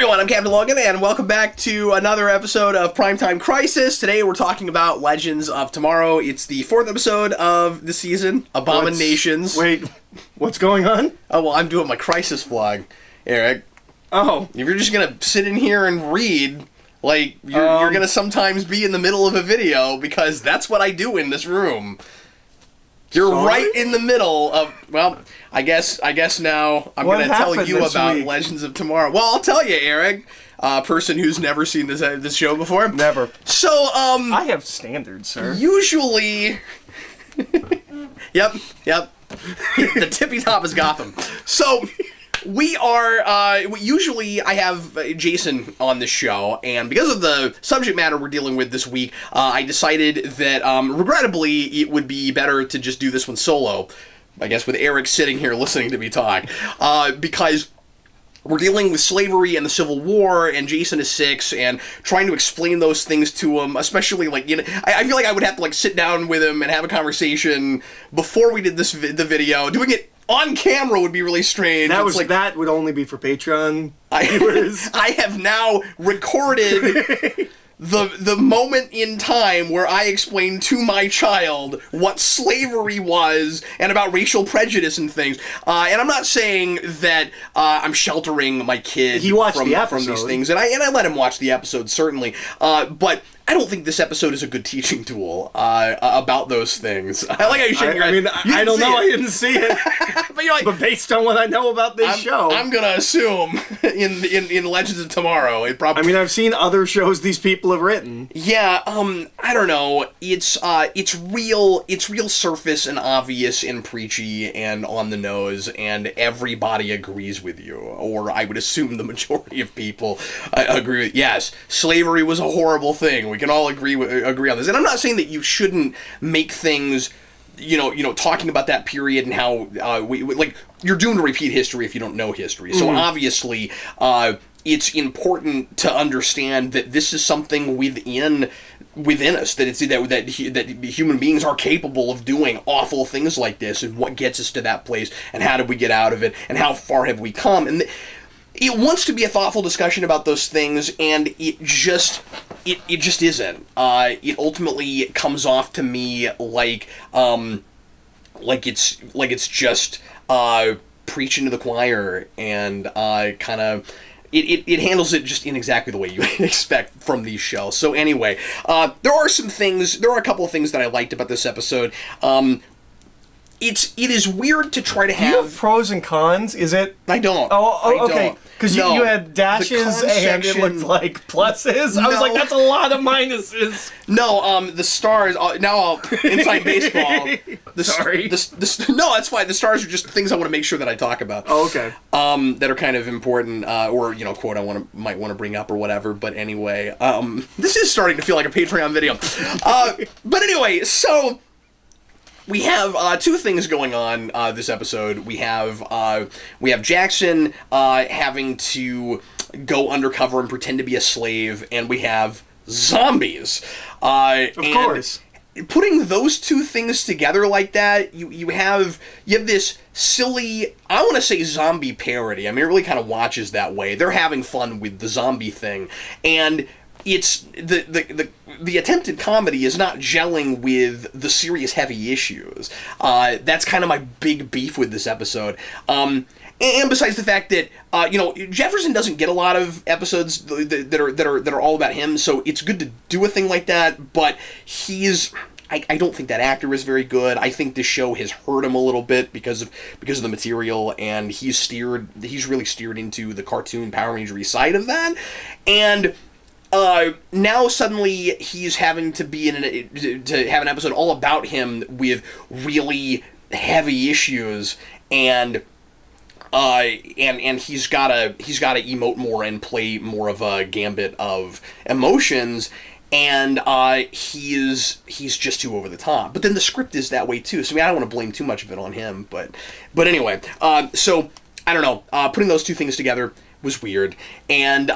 everyone, I'm Captain Logan, and welcome back to another episode of Primetime Crisis. Today we're talking about Legends of Tomorrow. It's the 4th episode of the season, Abominations. What's going on? Oh, well, I'm doing my Crisis vlog, Eric. Oh. If you're just gonna sit in here and read, like, you're gonna sometimes be in the middle of a video, because that's what I do in this room. You're right in the middle of, well, I guess now I'm going to tell you about Legends of Tomorrow. Well, I'll tell you, Eric, person who's never seen this show before. Never. So, I have standards, sir. Usually... Yep. The tippy top is Gotham. So... We are, usually I have Jason on the show, and because of the subject matter we're dealing with this week, I decided that, regrettably, it would be better to just do this one solo. I guess with Eric sitting here listening to me talk. Because we're dealing with slavery and the Civil War, and Jason is 6, and trying to explain those things to him, especially, like, you know, I feel like I would have to, like, sit down with him and have a conversation before we did the video. Doing it on camera would be really strange. That would only be for Patreon viewers. I have now recorded the moment in time where I explained to my child what slavery was and about racial prejudice and things. And I'm not saying that I'm sheltering my kid from these things, and I let him watch the episode, certainly. But I don't think this episode is a good teaching tool about those things. I like how you shaking your head. I don't know. I didn't see it. But you're like, but based on what I know about this show, I'm gonna assume in Legends of Tomorrow, it probably. I mean, I've seen other shows these people have written. Yeah. I don't know. It's real surface and obvious and preachy and on the nose, and everybody agrees with you, or I would assume the majority of people agree with. Yes, slavery was a horrible thing. We can all agree on this, and I'm not saying that you shouldn't make things, you know, talking about that period and how like you're doomed to repeat history if you don't know history. So obviously, it's important to understand that this is something within us, that human beings are capable of doing awful things like this, and what gets us to that place, and how did we get out of it, and how far have we come, and it wants to be a thoughtful discussion about those things, and it just isn't. It ultimately comes off to me like it's just preaching to the choir, and kind of it handles it just in exactly the way you expect from these shows. So anyway, there are a couple of things that I liked about this episode. It is weird to try to have... Do you have pros and cons? Is it... I don't. Oh, okay. Because you had dashes and it looked like pluses. I was like, that's a lot of minuses. No, the stars... now, inside baseball... Sorry. No, that's fine. The stars are just things I want to make sure that I talk about. Oh, okay. That are kind of important, or, you know, quote might want to bring up or whatever. But anyway, this is starting to feel like a Patreon video. But anyway, so... We have two things going on this episode. We have Jackson having to go undercover and pretend to be a slave, and we have zombies. Of course. Putting those two things together like that, you have this silly, I want to say zombie parody. I mean, it really kind of watches that way. They're having fun with the zombie thing, and it's the attempted comedy is not gelling with the serious heavy issues. That's kind of my big beef with this episode. And besides the fact that Jefferson doesn't get a lot of episodes that are all about him, so it's good to do a thing like that. But I don't think that actor is very good. I think this show has hurt him a little bit because of the material, and he's really steered into the cartoon Power Ranger side of that, and. Now suddenly he's having to to have an episode all about him with really heavy issues, and he's gotta emote more and play more of a gambit of emotions, and he's just too over the top. But then the script is that way too, so I mean, I don't want to blame too much of it on him. But anyway, so I don't know. Putting those two things together was weird, and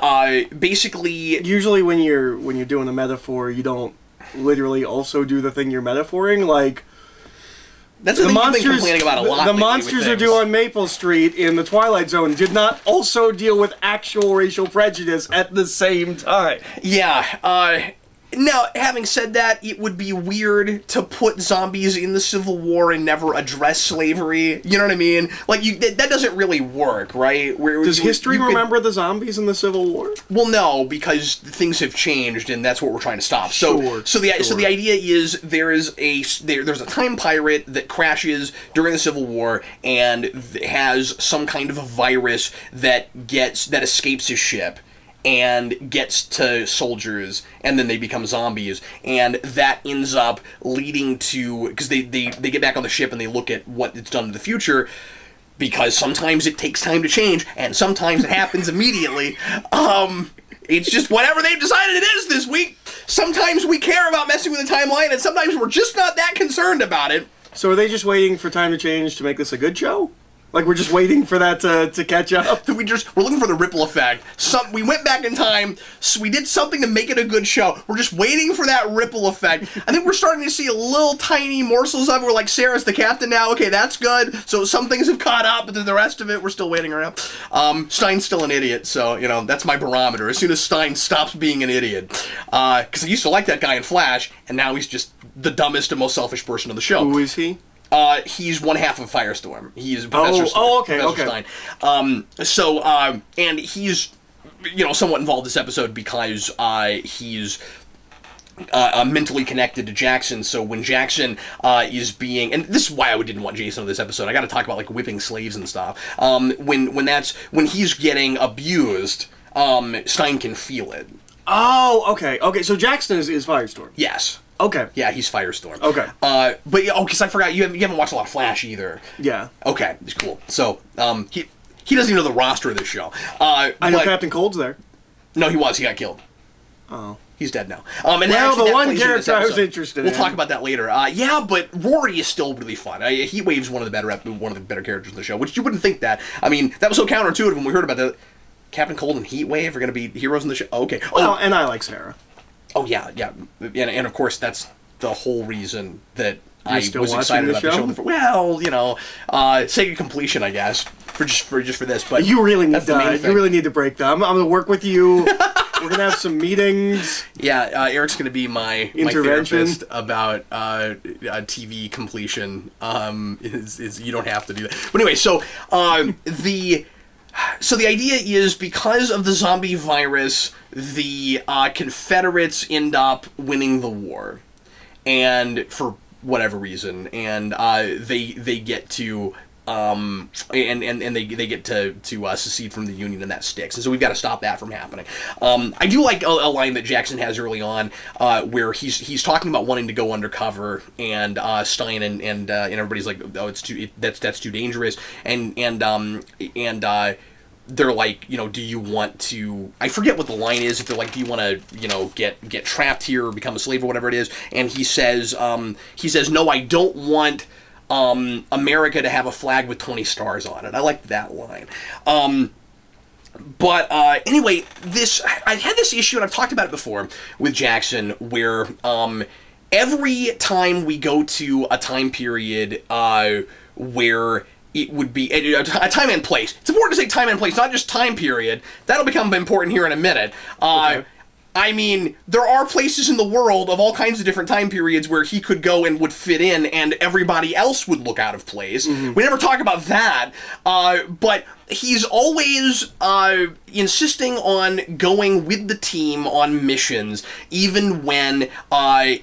basically, usually when you're doing a metaphor, you don't literally also do the thing you're metaphoring. Like That's the thing you've been complaining about a lot. The monsters are due on Maple Street in the Twilight Zone did not also deal with actual racial prejudice at the same time. Yeah, now, having said that, it would be weird to put zombies in the Civil War and never address slavery. You know what I mean? Like, that doesn't really work, right? Does history remember the zombies in the Civil War? Well, no, because things have changed, and that's what we're trying to stop. So the idea is there's a time pirate that crashes during the Civil War and has some kind of a virus that escapes his ship and gets to soldiers, and then they become zombies, and that ends up leading to, because they get back on the ship and they look at what it's done in the future, because sometimes it takes time to change, and sometimes it happens immediately. It's just whatever they've decided it is this week. Sometimes we care about messing with the timeline, and sometimes we're just not that concerned about it. So are they just waiting for time to change to make this a good show? Like, we're just waiting for that to catch up? We're looking for the ripple effect. We went back in time, so we did something to make it a good show. We're just waiting for that ripple effect. I think we're starting to see a little tiny morsels of it. We're like, Sarah's the captain now. Okay, that's good. So some things have caught up, but then the rest of it, we're still waiting around. Stein's still an idiot, so, that's my barometer. As soon as Stein stops being an idiot. Because I used to like that guy in Flash, and now he's just the dumbest and most selfish person on the show. Who is he? He's one half of Firestorm. He's Professor Stein. And he's, somewhat involved in this episode because he's mentally connected to Jackson. So when Jackson is being, and this is why I didn't want Jason on this episode. I got to talk about like whipping slaves and stuff. When he's getting abused, Stein can feel it. Oh, okay. So Jackson is Firestorm. Yes. Okay. Yeah, he's Firestorm. Okay. But because I forgot you haven't watched a lot of Flash either. Yeah. Okay, it's cool. So he doesn't even know the roster of this show. I know Captain Cold's there. No, he got killed. Oh. He's dead now. The one character I was interested in. We'll talk about that later. Yeah, but Rory is still really fun. Heatwave's one of the better characters in the show, which you wouldn't think that. I mean, that was so counterintuitive when we heard about that. Captain Cold and Heatwave are going to be heroes in the show. Okay. Well, and I like Sarah. Oh, yeah. And of course, that's the whole reason that I was excited about the show. Well, sake of completion, I guess, for this. But you really need to break them. I'm going to work with you. We're going to have some meetings. Yeah, Eric's going to be my therapist about TV completion. You don't have to do that. But anyway, so the idea is because of the zombie virus, the Confederates end up winning the war, and for whatever reason, and they get to they get to secede from the Union, and that sticks. And so we've got to stop that from happening. I do like a line that Jackson has early on, where he's talking about wanting to go undercover, and Stein and everybody's like, oh, that's too dangerous, and they're like, do you want to, I forget what the line is, if they're like, do you want to, get trapped here or become a slave or whatever it is, and he says, no, I don't want America to have a flag with 20 stars on it. I like that line. But anyway, I had this issue, and I've talked about it before, with Jackson, where every time we go to a time period where it would be a time and place. It's important to say time and place, not just time period. That'll become important here in a minute. Okay. I mean, there are places in the world of all kinds of different time periods where he could go and would fit in, and everybody else would look out of place. Mm-hmm. We never talk about that, but he's always insisting on going with the team on missions, even when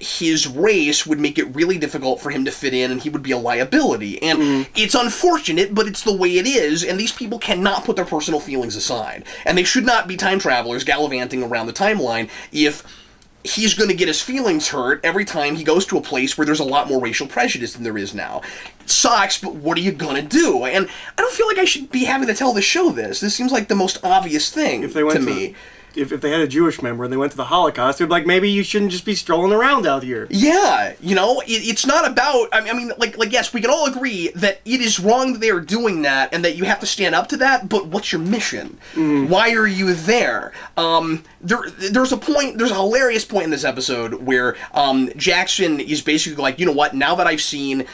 his race would make it really difficult for him to fit in, and he would be a liability. And it's unfortunate, but it's the way it is, and these people cannot put their personal feelings aside. And they should not be time travelers gallivanting around the timeline if he's going to get his feelings hurt every time he goes to a place where there's a lot more racial prejudice than there is now. It sucks, but what are you going to do? And I don't feel like I should be having to tell the show this. This seems like the most obvious thing to me. if they had a Jewish member and they went to the Holocaust, they'd be like, maybe you shouldn't just be strolling around out here. Yeah, it's not about. I mean, yes, we can all agree that it is wrong that they are doing that, and that you have to stand up to that. But what's your mission? Why are you there? There's a hilarious point in this episode where Jackson is basically like, you know what? Now that I've seen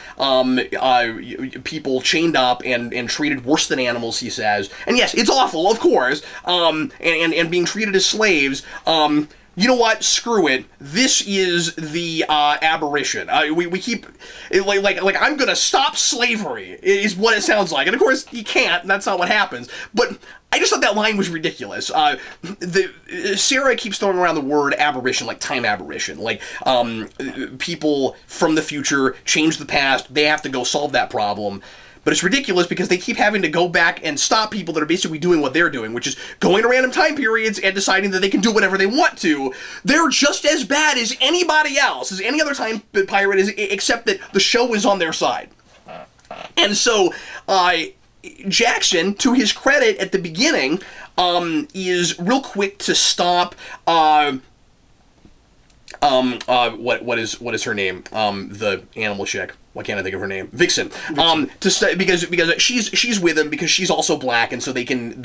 people chained up and treated worse than animals, he says, and yes, it's awful, of course, and being treated as slaves. You know what? Screw it. This is the aberration. We keep like I'm gonna stop slavery is what it sounds like, and of course he can't. That's not what happens. But I just thought that line was ridiculous. Sarah keeps throwing around the word aberration, like time aberration, like people from the future change the past. They have to go solve that problem. But it's ridiculous because they keep having to go back and stop people that are basically doing what they're doing, which is going to random time periods and deciding that they can do whatever they want to. They're just as bad as anybody else, as any other time pirate is, except that the show is on their side. And so, Jackson, to his credit at the beginning, is real quick to stop, what is her name? The animal chick. Why can't I think of her name? Vixen. Because she's with him because she's also black, and so they can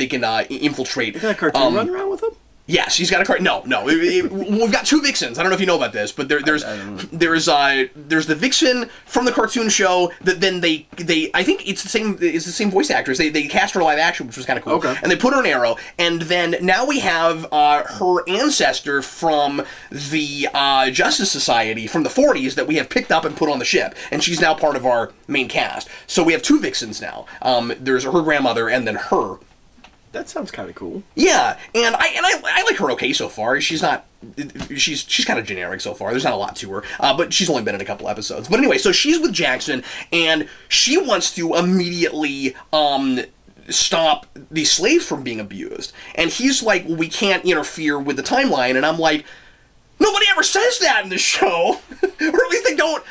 infiltrate. You got a cartoon running around with him? Yes, he's got a card. No. We've got two Vixens. I don't know if you know about this, but there's the Vixen from the cartoon show that then they I think it's the same voice actress. They cast her live action, which was kind of cool. Okay. And they put her in Arrow, and then now we have her ancestor from the Justice Society from the 40s that we have picked up and put on the ship, and she's now part of our main cast. So we have two Vixens now. There's her grandmother and then her. That sounds kind of cool. Yeah, and I like her okay so far. She's kind of generic so far. There's not a lot to her, but she's only been in a couple episodes. But anyway, so she's with Jackson, and she wants to immediately stop these slaves from being abused. And he's like, well, we can't interfere with the timeline. And I'm like, nobody ever says that in the show, or at least they don't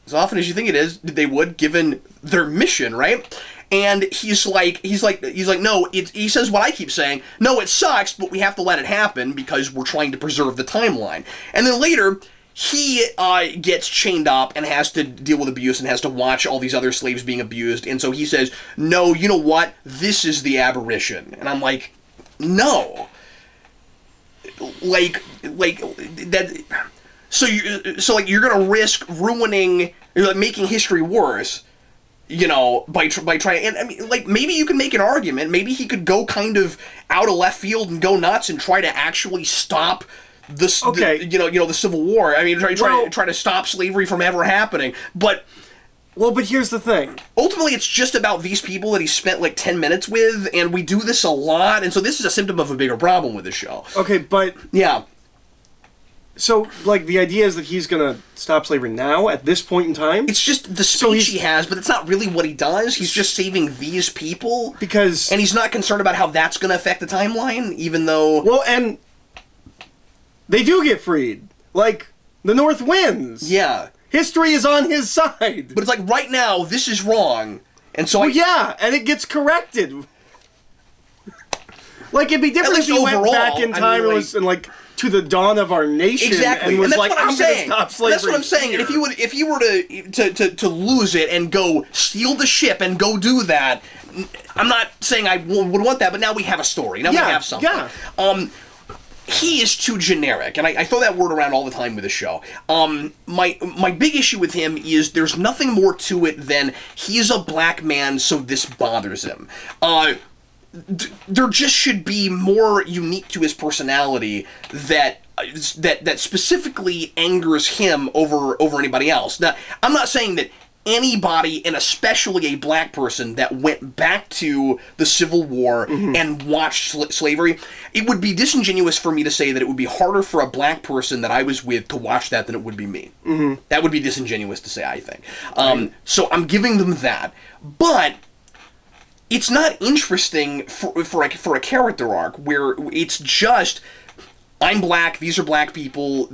as often as you think they would, given their mission, right? And he's like, no, he says what I keep saying, no, it sucks, but we have to let it happen because we're trying to preserve the timeline. And then later, he gets chained up and has to deal with abuse and has to watch all these other slaves being abused. And so he says, no, you know what? This is the aberration. And I'm like, no. Like that. So you're gonna risk ruining, making history worse, by trying. And I mean, like, maybe you can make an argument. Maybe he could go kind of out of left field and go nuts and try to actually stop the Civil War. I mean, try to stop slavery from ever happening. But here's the thing. Ultimately, it's just about these people that he spent like 10 minutes with, and we do this a lot, and so this is a symptom of a bigger problem with the show. Okay, but yeah. So, like, the idea is that he's gonna stop slavery now, at this point in time? It's just the speech he has, but it's not really what he does. He's just saving these people. And he's not concerned about how that's gonna affect the timeline, even though... Well, and... they do get freed. Like, the North wins. Yeah. History is on his side. But it's like, right now, this is wrong. And so yeah, and it gets corrected. Like, it'd be different if he went back in time and like... to the dawn of our nation, exactly, and was that's like, what I'm saying. Stop slavery. That's what I'm saying. And if you were to lose it and go steal the ship and go do that, I'm not saying I would want that, but now we have a story. Now we have something. Yeah. He is too generic, and I throw that word around all the time with the show. My big issue with him is there's nothing more to it than he's a black man, so this bothers him. There just should be more unique to his personality that specifically angers him over anybody else. Now, I'm not saying that anybody, and especially a black person, that went back to the Civil War and watched slavery, it would be disingenuous for me to say that it would be harder for a black person that I was with to watch that than it would be me. Mm-hmm. That would be disingenuous to say, I think. So I'm giving them that. But... it's not interesting for a character arc where it's just, I'm black, these are black people,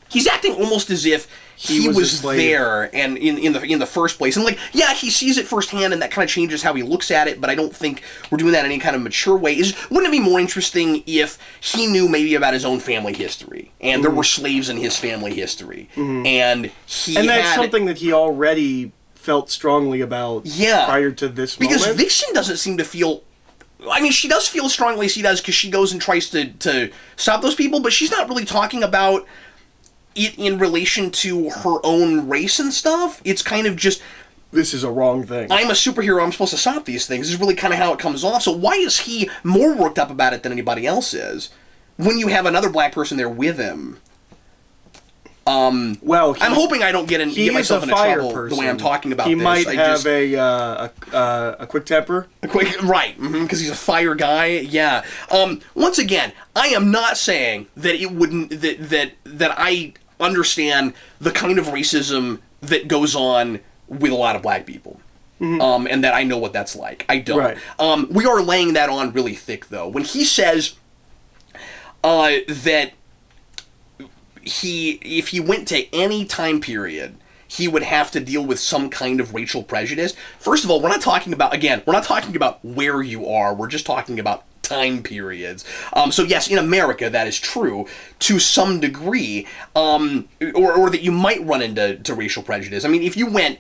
he's acting almost as if he was a was slave. there and in the first place. And, like, yeah, he sees it firsthand, and that kind of changes how he looks at it, but I don't think we're doing that in any kind of mature way. Wouldn't it be more interesting if he knew maybe about his own family history, and there were slaves in his family history, and that's something that he already felt strongly about prior to this moment? Because Vixen doesn't seem to feel... I mean, she does feel as strongly as he does because she goes and tries to stop those people, but she's not really talking about it in relation to her own race and stuff. It's kind of just... This is a wrong thing. I'm a superhero, I'm supposed to stop these things. This is really kind of how it comes off. So why is he more worked up about it than anybody else is? When you have another black person there with him... I'm hoping I don't get myself into trouble person. The way I'm talking about this. He might have a quick temper. Right, because he's a fire guy. Yeah. Once again, I am not saying that it wouldn't that I understand the kind of racism that goes on with a lot of black people. And that I know what that's like. I don't. Right. We are laying that on really thick, though. When he says that if he went to any time period, he would have to deal with some kind of racial prejudice. First of all, we're not talking about where you are. We're just talking about time periods. So yes, in America, that is true to some degree, or that you might run into racial prejudice. I mean, if you went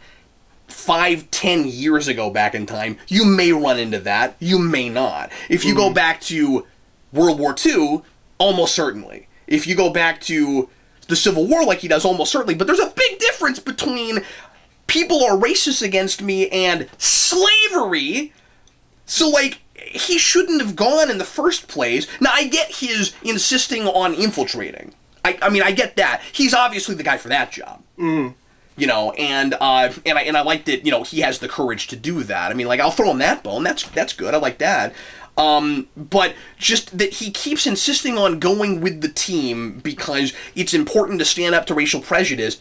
5-10 years ago back in time, you may run into that. You may not. If you go back to World War II, almost certainly. If you go back to the Civil War like he does, almost certainly. But there's a big difference between people are racist against me and slavery. So, like, he shouldn't have gone in the first place. Now, I get his insisting on infiltrating. I mean, I get that. He's obviously the guy for that job. You know, and I like that, you know, he has the courage to do that. I mean, like, I'll throw him that bone. That's good. I like that. But just that he keeps insisting on going with the team because it's important to stand up to racial prejudice.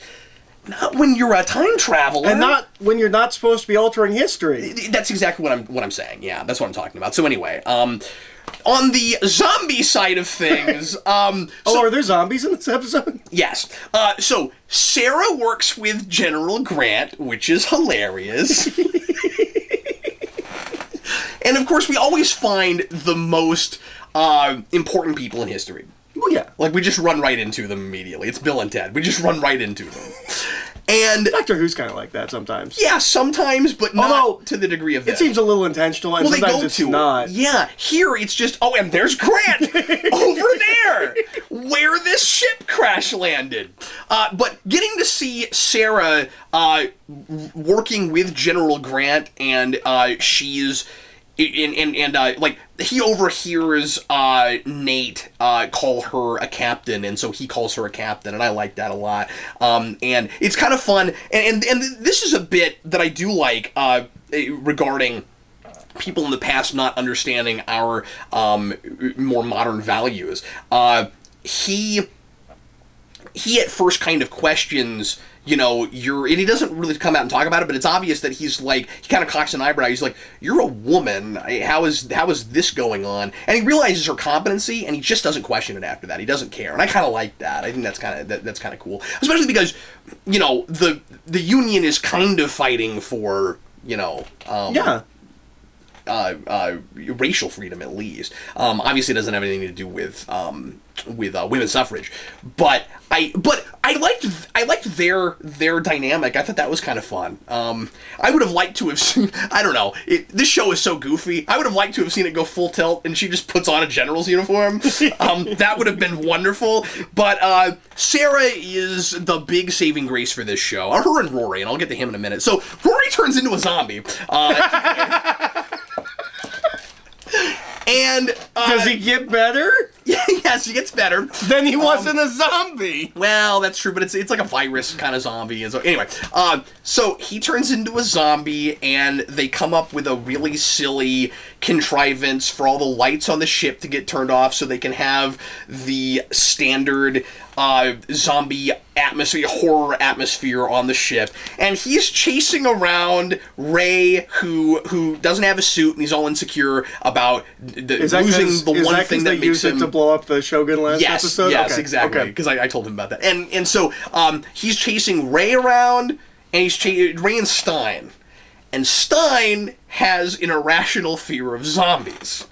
Not when you're a time traveler, and not when you're not supposed to be altering history. That's exactly what I'm saying. Yeah, that's what I'm talking about. So anyway, on the zombie side of things, are there zombies in this episode? Yes. So Sarah works with General Grant, which is hilarious. And, of course, we always find the most important people in history. Well, yeah. Like, we just run right into them immediately. It's Bill and Ted. We just run right into them. And Doctor Who's kind of like that sometimes. Yeah, sometimes, but not to the degree of this. It seems a little intentional, and sometimes it's not. Yeah, here it's just, oh, and there's Grant over there, where this ship crash landed. But getting to see Sarah working with General Grant, and she's... like, he overhears Nate call her a captain, and so he calls her a captain, and I like that a lot. And it's kind of fun, and this is a bit that I do like regarding people in the past not understanding our more modern values. He at first kind of questions, you know, and he doesn't really come out and talk about it, but it's obvious that he's like, he kind of cocks an eyebrow. He's like, you're a woman. How is this going on? And he realizes her competency, and he just doesn't question it after that. He doesn't care. And I kind of like that. I think that's kind of cool. Especially because, you know, the Union is kind of fighting for, you know, racial freedom, at least. Obviously it doesn't have anything to do with women's suffrage, but I liked their dynamic. I thought that was kind of fun. I would have liked to have seen, I don't know, this show is so goofy, I would have liked to have seen it go full tilt and she just puts on a general's uniform. That would have been wonderful. But Sarah is the big saving grace for this show. Her and Rory, and I'll get to him in a minute. So Rory turns into a zombie. And does he get better? Yes, he gets better. Then he wasn't a zombie. Well, that's true, but it's like a virus kind of zombie. And so, anyway, so he turns into a zombie, and they come up with a really silly contrivance for all the lights on the ship to get turned off, so they can have the standard zombie atmosphere, horror atmosphere on the ship, and he's chasing around Ray, who doesn't have a suit and he's all insecure about losing the one thing that makes used him it to blow up the Shogun last episode. Yes, okay. exactly. Because I told him about that, and so he's chasing Ray around, and he's Ray and Stein, and Stein has an irrational fear of zombies.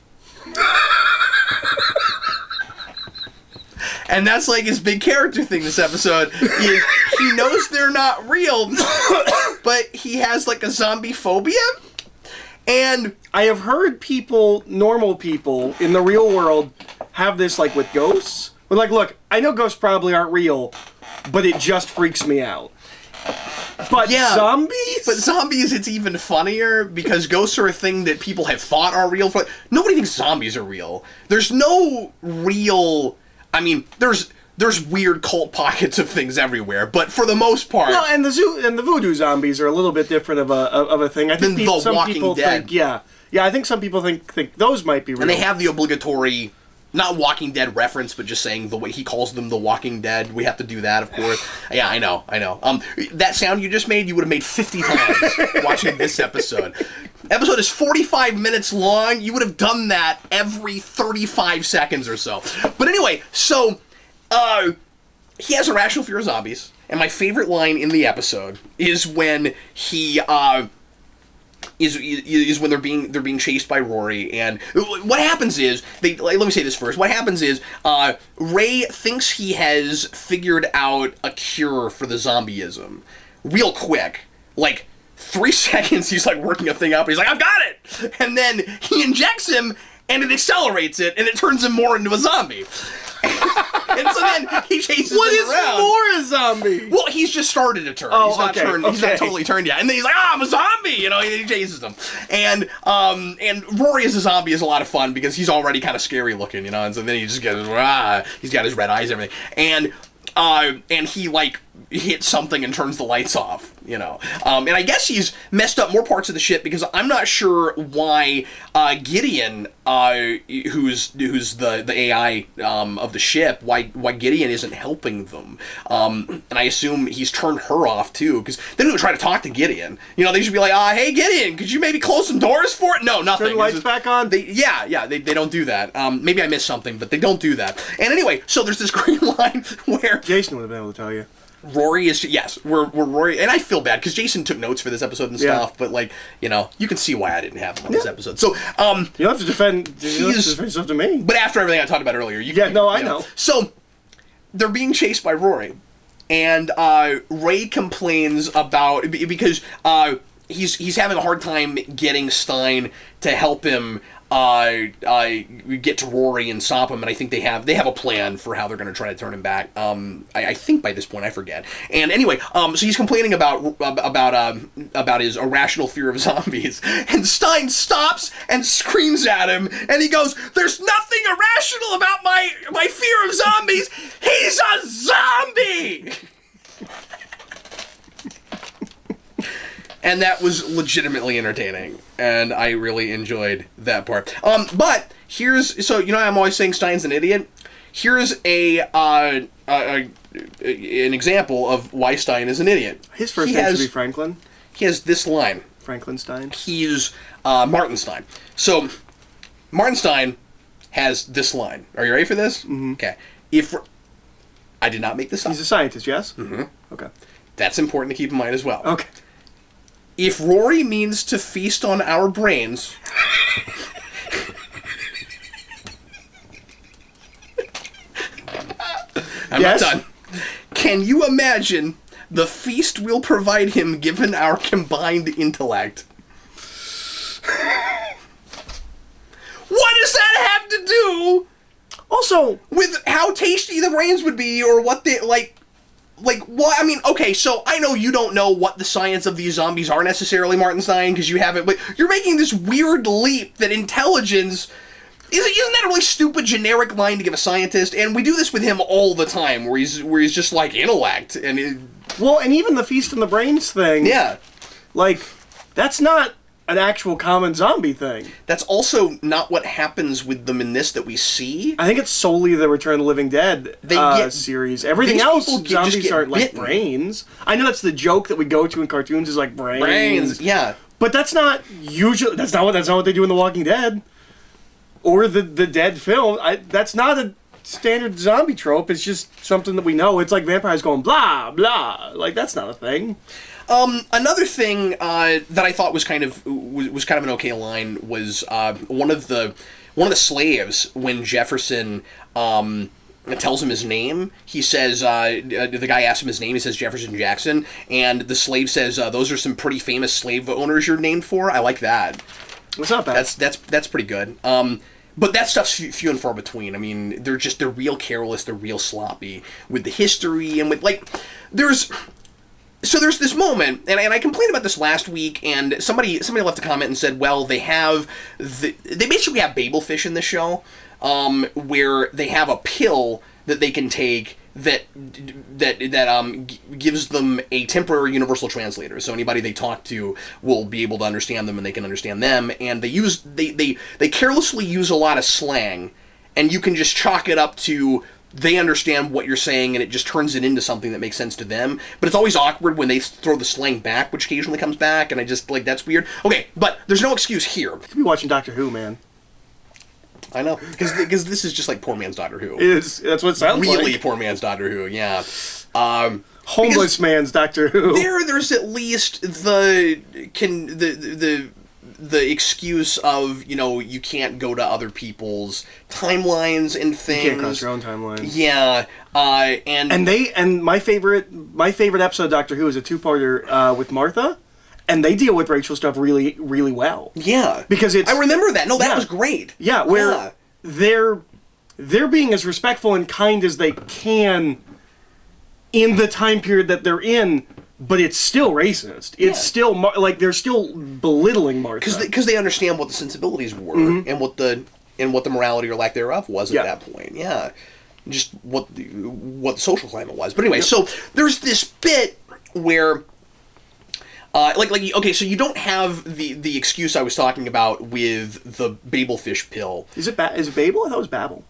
And that's like his big character thing this episode. Is he knows they're not real, but he has like a zombie phobia. And I have heard normal people in the real world, have this like with ghosts. But like, look, I know ghosts probably aren't real, but it just freaks me out. But yeah, zombies? But zombies, it's even funnier because ghosts are a thing that people have thought are real. Nobody thinks zombies are real. There's no real... I mean, there's weird cult pockets of things everywhere, but for the most part... Well, and the voodoo zombies are a little bit different of a thing. I think The Walking Dead. Yeah, I think some people think those might be real. And they have the obligatory... Not Walking Dead reference, but just saying the way he calls them the Walking Dead. We have to do that, of course. Yeah, I know. That sound you just made, you would have made 50 times watching this episode. Episode is 45 minutes long. You would have done that every 35 seconds or so. But anyway, so he has a rational fear of zombies, and my favorite line in the episode is when he is when they're being chased by Rory, and what happens is let me say this first. What happens is Ray thinks he has figured out a cure for the zombieism real quick, like 3 seconds. He's like working a thing up. And he's like, I've got it, and then he injects him, and it accelerates it, and it turns him more into a zombie. And so then he chases him around. What is more a zombie? Well, he's just started to turn. Oh, he's not turned. He's not totally turned yet. And then he's like, I'm a zombie! You know, he chases him. And Rory as a zombie is a lot of fun because he's already kind of scary looking, you know, and so then he just goes, he's got his red eyes and everything. And he, like, hits something and turns the lights off, you know. And I guess he's messed up more parts of the ship because I'm not sure why Gideon, who's the AI of the ship, why Gideon isn't helping them. And I assume he's turned her off too, because they don't even try to talk to Gideon. You know, they should be like, hey Gideon, could you maybe close some doors for it? No, nothing. Turn the lights back on? They don't do that. Maybe I missed something, but they don't do that. And anyway, so there's this green line where Jason would have been able to tell you. Rory is, yes, we're Rory, and I feel bad because Jason took notes for this episode and stuff, but like, you know, you can see why I didn't have him on this episode. So, you don't have to defend yourself to me. But after everything I talked about earlier, I know. So, they're being chased by Rory, and Ray complains about, because he's having a hard time getting Stein to help him get to Rory and stop him, and I think they have a plan for how they're going to try to turn him back. I think by this point I forget. And anyway, so he's complaining about his irrational fear of zombies, and Stein stops and screams at him, and he goes, "There's nothing irrational about my fear of zombies. He's a zombie." And that was legitimately entertaining, and I really enjoyed that part. But so you know, I'm always saying Stein's an idiot. Here's an example of why Stein is an idiot. His first name should be Franklin. He has this line. Franklin Stein. He's Martin Stein. So Martin Stein has this line. Are you ready for this? Mm-hmm. Okay. I did not make this up. He's a scientist, yes? Mm-hmm. Okay. That's important to keep in mind as well. Okay. If Rory means to feast on our brains, I'm not done. Can you imagine the feast we'll provide him given our combined intellect? What does that have to do also with how tasty the brains would be, or what they like? Like, what? I mean, okay, so I know you don't know what the science of these zombies are necessarily, Martin Stein, because you haven't, but you're making this weird leap that intelligence... Isn't that a really stupid, generic line to give a scientist? And we do this with him all the time, where he's just like, intellect, and... Well, and even the feast on the brains thing... Yeah. Like, that's not an actual common zombie thing. That's also not what happens with them in this that we see. I think it's solely the Return of the Living Dead series. Everything else, zombies aren't like brains. I know that's the joke that we go to in cartoons is like brains. Yeah. But that's not usually. That's not what they do in The Walking Dead, or the Dead film. That's not a standard zombie trope. It's just something that we know. It's like vampires going blah blah. Like that's not a thing. Another thing that I thought was kind of an okay line was one of the slaves when Jefferson tells him his name. He says the guy asks him his name. He says Jefferson Jackson, and the slave says those are some pretty famous slave owners you're named for. I like that. What's not bad. That's pretty good. But that stuff's few and far between. I mean, they're real careless. They're real sloppy with the history and with there's this moment, and I complained about this last week, and somebody left a comment and said, well, they basically have Babelfish in the show, where they have a pill that they can take that gives them a temporary universal translator. So anybody they talk to will be able to understand them, and they can understand them. And they carelessly use a lot of slang, and you can just chalk it up to they understand what you're saying, and it just turns it into something that makes sense to them. But it's always awkward when they throw the slang back, which occasionally comes back, and I just, that's weird. Okay, but there's no excuse here. You could be watching Doctor Who, man. I know, because this is just like poor man's Doctor Who. It is. That's what it sounds like. Really poor man's Doctor Who, yeah. Homeless man's Doctor Who. There's at least the excuse of, you can't go to other people's timelines and things. You can't cross your own timeline. Yeah, and my favorite episode of Doctor Who is a two-parter with Martha, and they deal with racial stuff really, really well. Yeah, because I remember that. No, that was great. Yeah, where they're being as respectful and kind as they can in the time period that they're in. But it's still racist. It's still they're still belittling Martha because they understand what the sensibilities were and what the morality or lack thereof was at that point. Yeah, just what the social climate was. But anyway, so there's this bit where okay, so you don't have the excuse I was talking about with the Babelfish pill. Is it Babel? I thought it was Babel.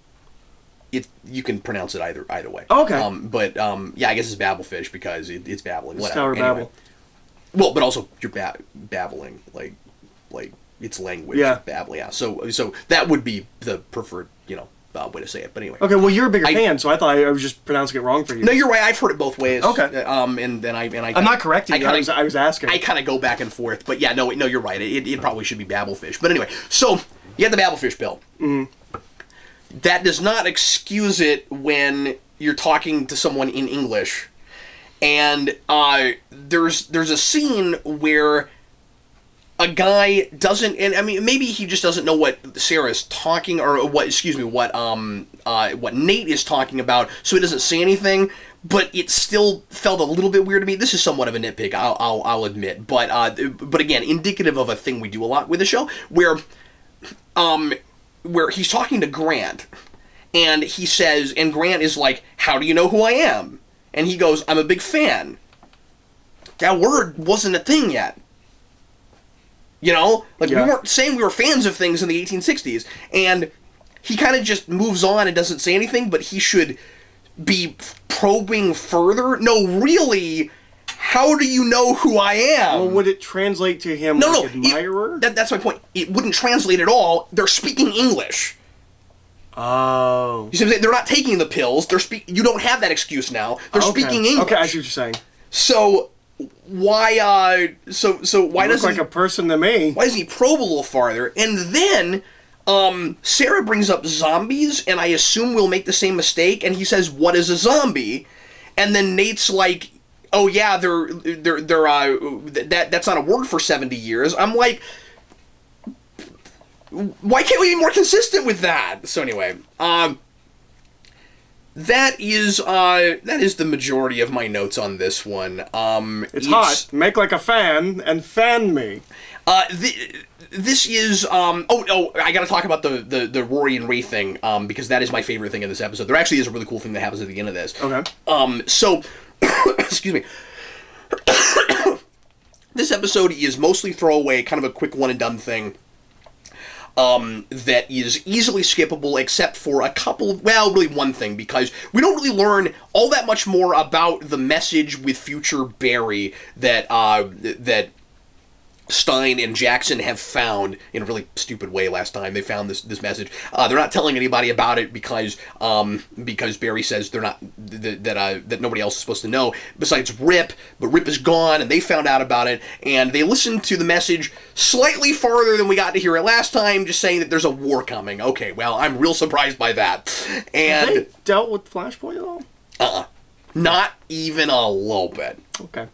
You can pronounce it either way. Oh, okay. I guess it's Babelfish because it's babbling. It's Whatever. Tower Babel. Well, but also you're babbling like it's language. Yeah. Babbling. Yeah. So that would be the preferred way to say it. But anyway. Okay. Well, you're a bigger fan, so I thought I was just pronouncing it wrong for you. No, you're right. I've heard it both ways. Okay. And then I'm not correcting you. I was asking. I kind of go back and forth, but yeah, no, you're right. It probably should be Babelfish. But anyway, so you have the Babelfish pill. Mm-hmm. That does not excuse it when you're talking to someone in English. And there's a scene where a guy doesn't, and I mean maybe he just doesn't know what Sarah's talking, or what Nate is talking about, so he doesn't say anything. But it still felt a little bit weird to me. This is somewhat of a nitpick, I'll admit. But again, indicative of a thing we do a lot with the show, where he's talking to Grant, and he says, and Grant is like, how do you know who I am? And he goes, I'm a big fan. That word wasn't a thing yet. We weren't saying we were fans of things in the 1860s. And he kind of just moves on and doesn't say anything, but he should be probing further. No, really, how do you know who I am? Well, would it translate to him admirer? That's my point. It wouldn't translate at all. They're speaking English. Oh. You see what I'm saying? They're not taking the pills. You don't have that excuse now. They're speaking English. Okay, I see what you're saying. So why? So why doesn't like a person to me? Why doesn't he probe a little farther? And then Sarah brings up zombies, and I assume we'll make the same mistake. And he says, "What is a zombie?" And then Nate's like, "Oh yeah, they're that's not a word for 70 years." I'm like, why can't we be more consistent with that? So anyway, that is the majority of my notes on this one. It's hot. Make like a fan and fan me. This is I gotta talk about the Rory and Ray thing, because that is my favorite thing in this episode. There actually is a really cool thing that happens at the end of this. Okay. So excuse me. This episode is mostly throwaway, kind of a quick one-and-done thing. That is easily skippable, except for a couple, well, really one thing, because we don't really learn all that much more about the message with future Barry that Stein and Jackson have found in a really stupid way last time. They found this message. They're not telling anybody about it because Barry says they're not that nobody else is supposed to know besides Rip, but Rip is gone and they found out about it and they listened to the message slightly farther than we got to hear it last time, just saying that there's a war coming. Okay, well, I'm real surprised by that. And have they dealt with Flashpoint at all? Not even a little bit. Okay.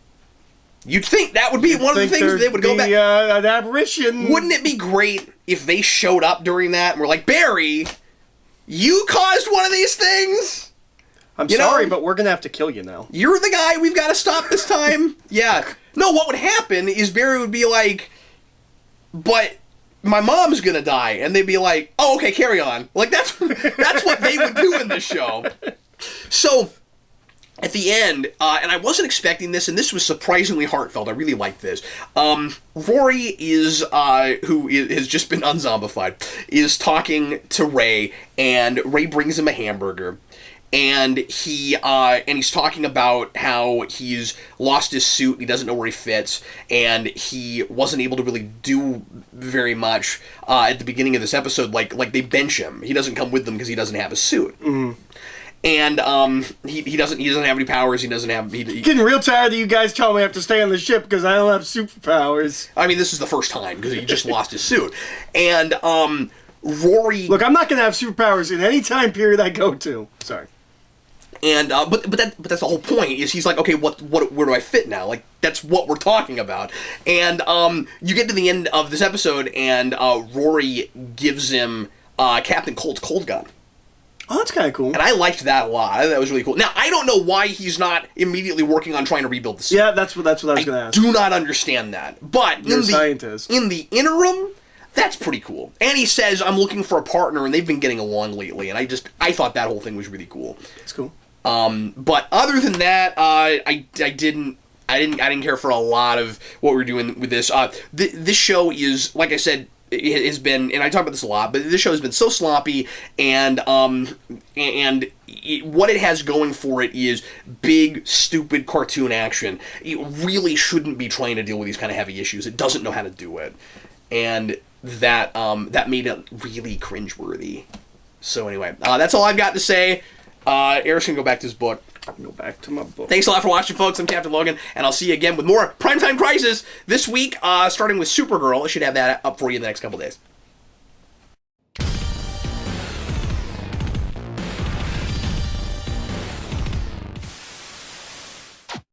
You'd think that would be one of the things they would go back. An apparition. Wouldn't it be great if they showed up during that and were like, Barry, you caused one of these things? I'm sorry, but we're going to have to kill you now. You're the guy we've got to stop this time? Yeah. No, what would happen is Barry would be like, but my mom's going to die. And they'd be like, oh, okay, carry on. Like, that's what they would do in this show. So... at the end, and I wasn't expecting this, and this was surprisingly heartfelt. I really liked this. Rory who has just been unzombified, is talking to Ray, and Ray brings him a hamburger, and he's talking about how he's lost his suit, and he doesn't know where he fits, and he wasn't able to really do very much at the beginning of this episode. Like they bench him. He doesn't come with them because he doesn't have a suit. Mm-hmm. And he doesn't have any powers. He doesn't have. Getting real tired of you guys telling me I have to stay on the ship because I don't have superpowers. I mean, this is the first time because he just lost his suit. And Rory. Look, I'm not going to have superpowers in any time period I go to. Sorry. And but that's the whole point. Is he's like, okay, where do I fit now? Like that's what we're talking about. And you get to the end of this episode, and Rory gives him Captain Cold's cold gun. Oh, that's kind of cool. And I liked that a lot. That was really cool. Now, I don't know why he's not immediately working on trying to rebuild the suit. Yeah, that's what I was going to ask. I do not understand that. But You're a scientist. In the interim, that's pretty cool. And he says, I'm looking for a partner, and they've been getting along lately. And I thought that whole thing was really cool. It's cool. But other than that, I didn't care for a lot of what we're doing with this. This show is, like I said, it has been, and I talk about this a lot, but this show has been so sloppy, and what it has going for it is big, stupid cartoon action. It really shouldn't be trying to deal with these kind of heavy issues. It doesn't know how to do it, and that made it really cringeworthy. So anyway, that's all I've got to say. Eric's gonna go back to his book. Go back to my book. Thanks a lot for watching, folks. I'm Captain Logan, and I'll see you again with more Primetime Crisis this week, starting with Supergirl. I should have that up for you in the next couple days.